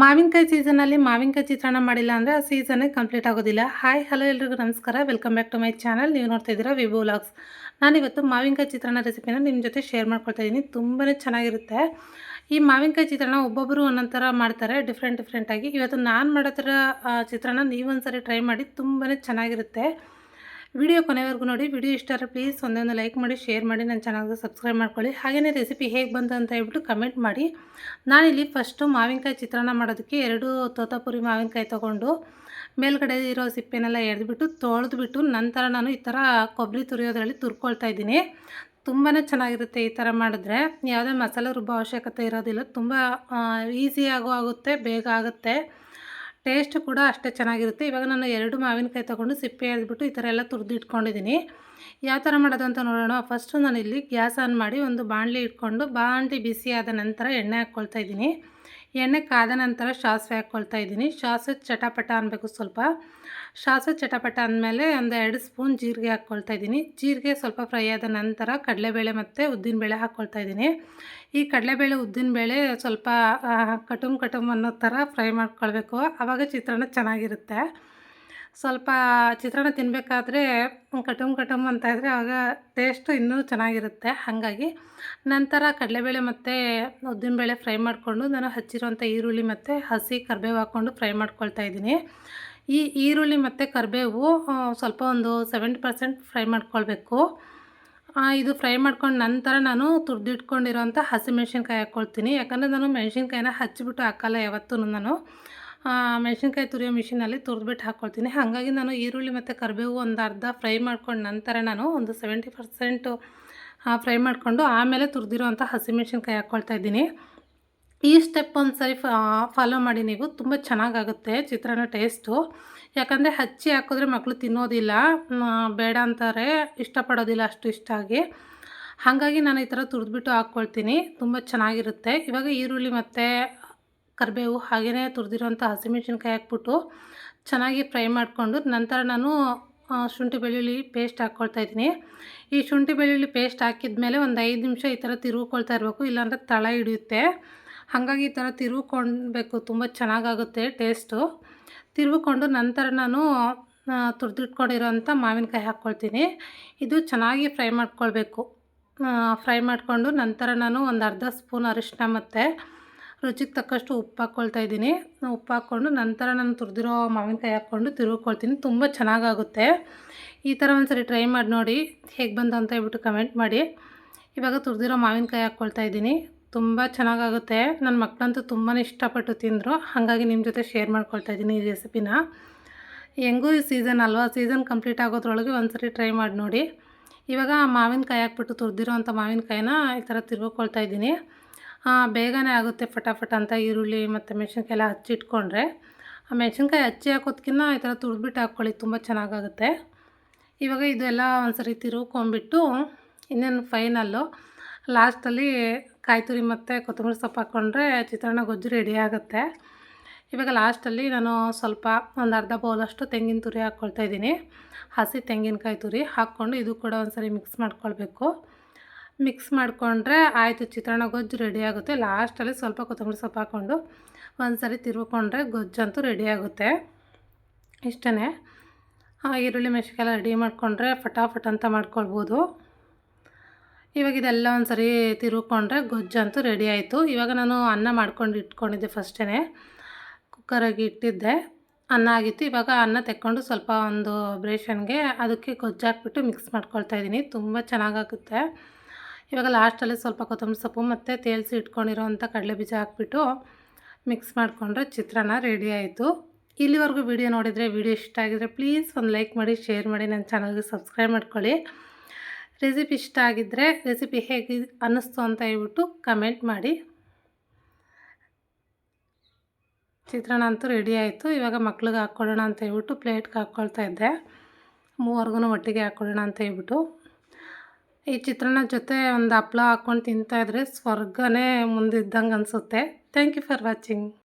ಮಾವಿನಕಾಯಿ ಸೀಸನಲ್ಲಿ ಮಾವಿನಕಾಯಿ ಚಿತ್ರಾನ್ನ ಮಾಡಿಲ್ಲ ಅಂದರೆ ಆ ಸೀಸನ್ನೇ ಕಂಪ್ಲೀಟ್ ಆಗೋದಿಲ್ಲ. ಹಾಯ್ ಹಲೋ ಎಲ್ರಿಗೂ ನಮಸ್ಕಾರ, welcome back to my channel. ನೀವು ನೋಡ್ತಾ ಇದ್ದೀರಾ ವಿಭು ವ್ಲಾಗ್ಸ್. ನಾನಿವತ್ತು ಮಾವಿನಕಾಯಿ ಚಿತ್ರಾನ್ನ ರೆಸಿಪಿನ ನಿಮ್ಮ ಜೊತೆ ಶೇರ್ ಮಾಡ್ಕೊಳ್ತಾ ಇದ್ದೀನಿ. ತುಂಬಾ ಚೆನ್ನಾಗಿರುತ್ತೆ. ಈ ಮಾವಿನಕಾಯಿ ಚಿತ್ರಾನ್ನ ಒಬ್ಬೊಬ್ಬರು ಒಂದೊಂದು ಥರ ಮಾಡ್ತಾರೆ, ಡಿಫ್ರೆಂಟಾಗಿ. ಇವತ್ತು ನಾನು ಮಾಡೋ ಥರ ಚಿತ್ರಾನ್ನ ನೀವೊಂದ್ಸರಿ ಟ್ರೈ ಮಾಡಿ, ತುಂಬಾ ಚೆನ್ನಾಗಿರುತ್ತೆ. ವಿಡಿಯೋ ಕೊನೆವರೆಗೂ ನೋಡಿ. ವಿಡಿಯೋ ಇಷ್ಟ ಆದರೆ ಪ್ಲೀಸ್ ಒಂದೊಂದು ಲೈಕ್ ಮಾಡಿ, ಶೇರ್ ಮಾಡಿ, ನನ್ನ ಚಾನಲ್ಗೆ ಸಬ್ಸ್ಕ್ರೈಬ್ ಮಾಡ್ಕೊಳ್ಳಿ. ಹಾಗೆಯೇ ರೆಸಿಪಿ ಹೇಗೆ ಬಂತು ಅಂತ ಹೇಳ್ಬಿಟ್ಟು ಕಮೆಂಟ್ ಮಾಡಿ. ನಾನಿಲ್ಲಿ ಫಸ್ಟು ಮಾವಿನಕಾಯಿ ಚಿತ್ರಾನ್ನ ಮಾಡೋದಕ್ಕೆ 2 ತೋತಾಪುರಿ ಮಾವಿನಕಾಯಿ ತೊಗೊಂಡು ಮೇಲ್ಗಡೆ ಇರೋ ಸಿಪ್ಪೆನೆಲ್ಲ ಎಳೆದ್ಬಿಟ್ಟು ತೊಳೆದ್ಬಿಟ್ಟು ನಂತರ ನಾನು ಈ ಥರ ಕೊಬ್ಬರಿ ತುರಿಯೋದ್ರಲ್ಲಿ ತುರ್ಕೊಳ್ತಾ ಇದ್ದೀನಿ. ತುಂಬಾ ಚೆನ್ನಾಗಿರುತ್ತೆ ಈ ಥರ ಮಾಡಿದ್ರೆ. ಯಾವುದೇ ಮಸಾಲೆ ರುಬ್ಬೋ ಅವಶ್ಯಕತೆ ಇರೋದಿಲ್ಲ. ತುಂಬ ಈಸಿಯಾಗೂ ಆಗುತ್ತೆ, ಬೇಗ ಆಗುತ್ತೆ. ಟೇಸ್ಟ್ ಕೂಡ ಅಷ್ಟೇ ಚೆನ್ನಾಗಿರುತ್ತೆ. ಇವಾಗ ನಾನು 2 ಮಾವಿನಕಾಯಿ ತೊಗೊಂಡು ಸಿಪ್ಪೆ ಎಳೆದ್ಬಿಟ್ಟು ಈ ಥರ ಎಲ್ಲ ತುರಿದಿಟ್ಕೊಂಡಿದ್ದೀನಿ. ಯಾವ ಥರ ಮಾಡೋದು ಅಂತ ನೋಡೋಣ. ಫಸ್ಟು ನಾನಿಲ್ಲಿ ಗ್ಯಾಸ್ ಆನ್ ಮಾಡಿ ಒಂದು ಬಾಣಲಿ ಇಟ್ಕೊಂಡು, ಬಾಣಲಿ ಬಿಸಿ ಆದ ನಂತರ ಎಣ್ಣೆ ಹಾಕ್ಕೊಳ್ತಾ ಇದ್ದೀನಿ. ಎಣ್ಣೆ ಕಾದ ನಂತರ ಸಾಸಿವೆ ಹಾಕ್ಕೊಳ್ತಾ ಇದ್ದೀನಿ. ಸಾಸಿವೆ ಚಟಪಟ ಅನ್ನಬೇಕು ಸ್ವಲ್ಪ. ಸಾಸಿವೆ ಚಟಪಟ ಅಂದಮೇಲೆ ಒಂದು 2 ಸ್ಪೂನ್ ಜೀರಿಗೆ ಹಾಕ್ಕೊಳ್ತಾ ಇದ್ದೀನಿ. ಜೀರಿಗೆ ಸ್ವಲ್ಪ ಫ್ರೈ ಆದ ನಂತರ ಕಡಲೆಬೇಳೆ ಮತ್ತು ಉದ್ದಿನಬೇಳೆ ಹಾಕ್ಕೊಳ್ತಾ ಇದ್ದೀನಿ. ಈ ಕಡಲೆಬೇಳೆ ಉದ್ದಿನಬೇಳೆ ಸ್ವಲ್ಪ ಕಟುಮ್ ಅನ್ನೋ ಥರ ಫ್ರೈ ಮಾಡ್ಕೊಳ್ಬೇಕು. ಆವಾಗ ಚಿತ್ರಾನ್ನ ಚೆನ್ನಾಗಿರುತ್ತೆ. ಸ್ವಲ್ಪ ಚಿತ್ರಾನ್ನ ತಿನ್ನಬೇಕಾದ್ರೆ ಕಟುಮ್ ಅಂತ ಇದ್ದರೆ ಆವಾಗ ಟೇಸ್ಟು ಇನ್ನೂ ಚೆನ್ನಾಗಿರುತ್ತೆ. ಹಾಗಾಗಿ ನಂತರ ಕಡಲೆಬೇಳೆ ಮತ್ತು ಉದ್ದಿನಬೇಳೆ ಫ್ರೈ ಮಾಡಿಕೊಂಡು ನಾನು ಹಚ್ಚಿರುವಂಥ ಈರುಳ್ಳಿ ಮತ್ತು ಹಸಿ ಕರಿಬೇವು ಹಾಕ್ಕೊಂಡು ಫ್ರೈ ಮಾಡ್ಕೊಳ್ತಾ ಇದ್ದೀನಿ. ಈ ಈರುಳ್ಳಿ ಮತ್ತು ಕರಿಬೇವು ಸ್ವಲ್ಪ ಒಂದು 70% ಫ್ರೈ ಮಾಡ್ಕೊಳ್ಬೇಕು. ಇದು ಫ್ರೈ ಮಾಡ್ಕೊಂಡು ನಂತರ ನಾನು ತುರಿದಿಟ್ಕೊಂಡಿರೋಂಥ ಹಸಿಮೆಣ್ಸಿನ್ಕಾಯಿ ಹಾಕ್ಕೊಳ್ತೀನಿ. ಯಾಕಂದರೆ ನಾನು ಮೆಣಸಿನ್ಕಾಯಿನ ಹಚ್ಚಿಬಿಟ್ಟು ಹಾಕಲ್ಲ ಯಾವತ್ತೂ. ನಾನು ಮೆಣಸಿನ್ಕಾಯಿ ತುರಿಯೋ ಮಿಷಿನಲ್ಲಿ ತುರಿದ್ಬಿಟ್ಟು ಹಾಕ್ಕೊಳ್ತೀನಿ. ಹಾಗಾಗಿ ನಾನು ಈರುಳ್ಳಿ ಮತ್ತು ಕರಿಬೇವು ಒಂದು ಅರ್ಧ ಫ್ರೈ ಮಾಡ್ಕೊಂಡು ನಂತರ ನಾನು ಒಂದು 70% ಫ್ರೈ ಮಾಡಿಕೊಂಡು ಆಮೇಲೆ ತುರಿದಿರೋಂಥ ಹಸಿಮೆಣ್ಸಿನ್ಕಾಯಿ ಹಾಕ್ಕೊಳ್ತಾ ಇದ್ದೀನಿ. ಈ ಸ್ಟೆಪ್ ಒಂದು ಸರಿ ಫಾಲೋ ಮಾಡಿ ನೀವು. ತುಂಬ ಚೆನ್ನಾಗಾಗುತ್ತೆ ಚಿತ್ರಾನ್ನ ಟೇಸ್ಟು. ಯಾಕಂದರೆ ಹಚ್ಚಿ ಹಾಕಿದ್ರೆ ಮಕ್ಕಳು ತಿನ್ನೋದಿಲ್ಲ, ಬೇಡ ಅಂತಾರೆ, ಇಷ್ಟಪಡೋದಿಲ್ಲ ಅಷ್ಟು ಇಷ್ಟಾಗಿ. ಹಾಗಾಗಿ ನಾನು ಈ ಥರ ತುರಿದ್ಬಿಟ್ಟು ಹಾಕ್ಕೊಳ್ತೀನಿ. ತುಂಬ ಚೆನ್ನಾಗಿರುತ್ತೆ. ಇವಾಗ ಈರುಳ್ಳಿ ಮತ್ತು ಕರಿಬೇವು ಹಾಗೆಯೇ ತುರಿದಿರೋಂಥ ಹಸಿಮೆಣ್ಸಿನ್ಕಾಯಿ ಹಾಕ್ಬಿಟ್ಟು ಚೆನ್ನಾಗಿ ಫ್ರೈ ಮಾಡಿಕೊಂಡು ನಂತರ ನಾನು ಶುಂಠಿ ಬೆಳ್ಳುಳ್ಳಿ ಪೇಸ್ಟ್ ಹಾಕ್ಕೊಳ್ತಾ ಇದ್ದೀನಿ. ಈ ಶುಂಠಿ ಬೆಳ್ಳುಳ್ಳಿ ಪೇಸ್ಟ್ ಹಾಕಿದ ಮೇಲೆ ಒಂದು 5 ನಿಮಿಷ ಈ ಥರ ತಿರುವ್ಕೊಳ್ತಾ ಇರಬೇಕು, ಇಲ್ಲಾಂದರೆ ತಳ ಹಿಡಿಯುತ್ತೆ. ಹಾಗಾಗಿ ಈ ಥರ ತಿರುವ್ಕೊಳ್ಬೇಕು, ತುಂಬ ಚೆನ್ನಾಗಾಗುತ್ತೆ ಟೇಸ್ಟು. ತಿರುವ್ಕೊಂಡು ನಂತರ ನಾನು ತುರಿದಿಟ್ಕೊಂಡಿರೋಂಥ ಮಾವಿನಕಾಯಿ ಹಾಕ್ಕೊಳ್ತೀನಿ. ಇದು ಚೆನ್ನಾಗಿ ಫ್ರೈ ಮಾಡ್ಕೊಳ್ಬೇಕು. ಫ್ರೈ ಮಾಡಿಕೊಂಡು ನಂತರ ನಾನು ಒಂದು ಅರ್ಧ ಸ್ಪೂನ್ ಅರಿಶಿನ ಮತ್ತು ರುಚಿಗೆ ತಕ್ಕಷ್ಟು ಉಪ್ಪು ಹಾಕ್ಕೊಳ್ತಾ ಇದ್ದೀನಿ. ಉಪ್ಪು ಹಾಕ್ಕೊಂಡು ನಂತರ ನಾನು ತುರಿದಿರೋ ಮಾವಿನಕಾಯಿ ಹಾಕ್ಕೊಂಡು ತಿರುವ್ಕೊಳ್ತೀನಿ. ತುಂಬ ಚೆನ್ನಾಗಾಗುತ್ತೆ. ಈ ಥರ ಒಂದು ಸರಿ ಟ್ರೈ ಮಾಡಿ ನೋಡಿ, ಹೇಗೆ ಬಂತು ಅಂತ ಹೇಳ್ಬಿಟ್ಟು ಕಮೆಂಟ್ ಮಾಡಿ. ಇವಾಗ ತುರಿದಿರೋ ಮಾವಿನಕಾಯಿ ಹಾಕ್ಕೊಳ್ತಾ ಇದ್ದೀನಿ. ತುಂಬ ಚೆನ್ನಾಗಾಗುತ್ತೆ. ನನ್ನ ಮಕ್ಕಳಂತೂ ತುಂಬಾ ಇಷ್ಟಪಟ್ಟು ತಿಂದರು. ಹಾಗಾಗಿ ನಿಮ್ಮ ಜೊತೆ ಶೇರ್ ಮಾಡ್ಕೊಳ್ತಾ ಇದ್ದೀನಿ ಈ ರೆಸಿಪಿನ. ಹೆಂಗೂ ಈ ಸೀಸನ್ ಅಲ್ವಾ, ಸೀಸನ್ ಕಂಪ್ಲೀಟ್ ಆಗೋದ್ರೊಳಗೆ ಒಂದು ಸರಿ ಟ್ರೈ ಮಾಡಿ ನೋಡಿ. ಇವಾಗ ಮಾವಿನಕಾಯಿ ಹಾಕ್ಬಿಟ್ಟು ತುರಿದಿರೋ ಅಂಥ ಮಾವಿನಕಾಯಿನ ಈ ಥರ ತಿರುವ್ಕೊಳ್ತಾ ಇದ್ದೀನಿ. ಬೇಗನೆ ಆಗುತ್ತೆ ಫಟಾಫಟ್ ಅಂತ. ಈರುಳ್ಳಿ ಮತ್ತು ಮೆಣಸಿನ್ಕಾಯಿ ಎಲ್ಲ ಹಚ್ಚಿಟ್ಕೊಂಡ್ರೆ, ಆ ಮೆಣಸಿನ್ಕಾಯಿ ಹಚ್ಚಿ ಹಾಕೋದಕ್ಕಿಂತ ಈ ಥರ ತುರಿದ್ಬಿಟ್ಟು ಹಾಕ್ಕೊಳ್ಳಿ, ತುಂಬ ಚೆನ್ನಾಗಾಗುತ್ತೆ. ಇವಾಗ ಇದೆಲ್ಲ ಒಂದು ಸರಿ ತಿರುವ್ಕೊಂಬಿಟ್ಟು ಇನ್ನೇನು ಫೈನಲ್ಲು ಲಾಸ್ಟಲ್ಲಿ ಕಾಯಿ ತುರಿ ಮತ್ತು ಕೊತ್ತಂಬರಿ ಸೊಪ್ಪು ಹಾಕ್ಕೊಂಡ್ರೆ ಚಿತ್ರಾನ್ನ ಗೊಜ್ಜು ರೆಡಿ ಆಗುತ್ತೆ. ಇವಾಗ ಲಾಸ್ಟಲ್ಲಿ ನಾನು ಸ್ವಲ್ಪ ಒಂದು ಅರ್ಧ ಬೌಲಷ್ಟು ತೆಂಗಿನ ತುರಿ ಹಾಕ್ಕೊಳ್ತಾ ಇದ್ದೀನಿ. ಹಸಿ ತೆಂಗಿನಕಾಯಿ ತುರಿ ಹಾಕ್ಕೊಂಡು ಇದು ಕೂಡ ಒಂದು ಸರಿ ಮಿಕ್ಸ್ ಮಾಡ್ಕೊಳ್ಬೇಕು. ಮಿಕ್ಸ್ ಮಾಡಿಕೊಂಡ್ರೆ ಆಯಿತು, ಚಿತ್ರಾನ್ನ ಗೊಜ್ಜು ರೆಡಿ ಆಗುತ್ತೆ. ಲಾಸ್ಟಲ್ಲಿ ಸ್ವಲ್ಪ ಕೊತ್ತಂಬರಿ ಸೊಪ್ಪು ಹಾಕ್ಕೊಂಡು ಒಂದು ಸರಿ ತಿರುವ್ಕೊಂಡ್ರೆ ಗೊಜ್ಜಂತೂ ರೆಡಿ ಆಗುತ್ತೆ. ಇಷ್ಟೇ. ಈರುಳ್ಳಿ ಮೆಣಸಿನ್ಕಾಯಿ ರೆಡಿ ಮಾಡಿಕೊಂಡ್ರೆ ಫಟಾಫಟ್ ಅಂತ ಮಾಡ್ಕೊಳ್ಬೋದು. ಇವಾಗ ಇದೆಲ್ಲ ಒಂದು ಸರಿ ತಿರುವ್ಕೊಂಡ್ರೆ ಗೊಜ್ಜಂತೂ ರೆಡಿ ಆಯಿತು. ಇವಾಗ ನಾನು ಅನ್ನ ಮಾಡ್ಕೊಂಡು ಇಟ್ಕೊಂಡಿದ್ದೆ ಫಸ್ಟೇ, ಕುಕ್ಕರಾಗಿ ಇಟ್ಟಿದ್ದೆ. ಅನ್ನ ಆಗಿತ್ತು. ಇವಾಗ ಅನ್ನ ತೆಕ್ಕೊಂಡು ಸ್ವಲ್ಪ ಒಂದು ಬ್ರೇಷನ್ಗೆ ಅದಕ್ಕೆ ಗೊಜ್ಜು ಹಾಕ್ಬಿಟ್ಟು ಮಿಕ್ಸ್ ಮಾಡ್ಕೊಳ್ತಾ ಇದ್ದೀನಿ. ತುಂಬ ಚೆನ್ನಾಗಾಗುತ್ತೆ. ಇವಾಗ ಲಾಸ್ಟಲ್ಲಿ ಸ್ವಲ್ಪ ಕೊತ್ತಂಬರಿ ಸೊಪ್ಪು ಮತ್ತು ತೇಲ್ಸಿ ಇಟ್ಕೊಂಡಿರೋಂಥ ಕಡಲೆ ಬೀಜ ಹಾಕ್ಬಿಟ್ಟು ಮಿಕ್ಸ್ ಮಾಡಿಕೊಂಡ್ರೆ ಚಿತ್ರಾನ್ನ ರೆಡಿ ಆಯಿತು. ಇಲ್ಲಿವರೆಗೂ ವಿಡಿಯೋ ನೋಡಿದರೆ, ವಿಡಿಯೋ ಇಷ್ಟ ಆಗಿದರೆ ಪ್ಲೀಸ್ ಒಂದು ಲೈಕ್ ಮಾಡಿ, ಶೇರ್ ಮಾಡಿ, ನನ್ನ ಚಾನಲ್ಗೆ ಸಬ್ಸ್ಕ್ರೈಬ್ ಮಾಡ್ಕೊಳ್ಳಿ. ರೆಸಿಪಿ ಇಷ್ಟ ಆಗಿದ್ದರೆ ರೆಸಿಪಿ ಹೇಗೆ ಅನ್ನಿಸ್ತು ಅಂತ ಹೇಳ್ಬಿಟ್ಟು ಕಮೆಂಟ್ ಮಾಡಿ. ಚಿತ್ರಾನ್ನ ಅಂತೂ ರೆಡಿ ಆಯಿತು. ಇವಾಗ ಮಕ್ಳಿಗೆ ಹಾಕ್ಕೊಳ್ಳೋಣ ಅಂತ ಹೇಳ್ಬಿಟ್ಟು ಪ್ಲೇಟ್ಗೆ ಹಾಕ್ಕೊಳ್ತಾ ಇದ್ದೆ. ಮೂವರ್ಗೂ ಒಟ್ಟಿಗೆ ಹಾಕ್ಕೊಳ್ಳೋಣ ಅಂತ ಹೇಳ್ಬಿಟ್ಟು. ಈ ಚಿತ್ರಾನ್ನ ಜೊತೆ ಒಂದು ಹಪ್ಳ ಹಾಕ್ಕೊಂಡು ತಿಂತಾಯಿದ್ರೆ ಸ್ವರ್ಗನೇ ಮುಂದಿದ್ದಂಗೆ ಅನಿಸುತ್ತೆ. Thank you for watching.